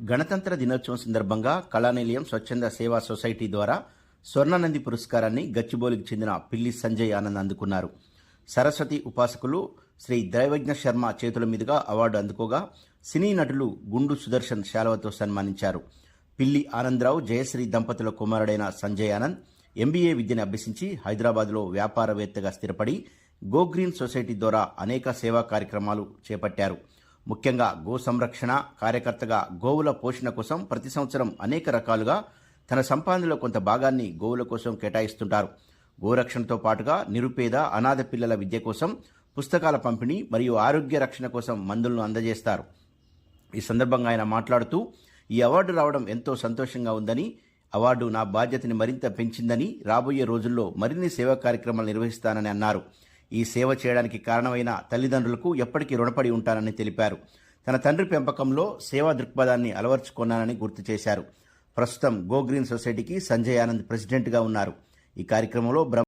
గణతంత్ర దినోత్సవం సందర్భంగా కళానిలయం స్వచ్ఛంద సేవా సొసైటీ ద్వారా స్వర్ణనంది పురస్కారాన్ని గచ్చిబౌలికి చెందిన పిల్లి సంజయ్ ఆనంద్ అందుకున్నారు. సరస్వతి ఉపాసకులు శ్రీ దైవజ్ఞ శర్మ చేతుల మీదుగా అవార్డు అందుకోగా సినీ నటులు గుండు సుదర్శన్ శాలువతో సన్మానించారు. పిల్లి ఆనందరావు జయశ్రీ దంపతుల కుమారుడైన సంజయ్ ఆనంద్ ఎంబీఏ విద్యను అభ్యసించి హైదరాబాద్లో వ్యాపారవేత్తగా స్థిరపడి గో గ్రీన్ సొసైటీ ద్వారా అనేక సేవా కార్యక్రమాలు చేపట్టారు. ముఖ్యంగా గో సంరక్షణ కార్యకర్తగా గోవుల పోషణ కోసం ప్రతి సంవత్సరం అనేక రకాలుగా తన సంపాదనలో కొంత భాగాన్ని గోవుల కోసం కేటాయిస్తుంటారు. గోరక్షణతో పాటుగా నిరుపేద అనాథ పిల్లల విద్య కోసం పుస్తకాల పంపిణీ మరియు ఆరోగ్య రక్షణ కోసం మందులను అందజేస్తారు. ఈ సందర్భంగా ఆయన మాట్లాడుతూ, ఈ అవార్డు రావడం ఎంతో సంతోషంగా ఉందని, అవార్డు నా బాధ్యతని మరింత పెంచిందని, రాబోయే రోజుల్లో మరిన్ని సేవా కార్యక్రమాలు నిర్వహిస్తానని అన్నారు. ఈ సేవ చేయడానికి కారణమైన తల్లిదండ్రులకు ఎప్పటికీ రుణపడి ఉంటానని తెలిపారు. తన తండ్రి పెంపకంలో సేవా దృక్పథాన్ని అలవర్చుకున్నానని గుర్తు చేశారు. ప్రస్తుతం గో గ్రీన్ సొసైటీకి సంజయ్ ఆనంద్ ప్రెసిడెంట్గా ఉన్నారు. ఈ కార్యక్రమంలో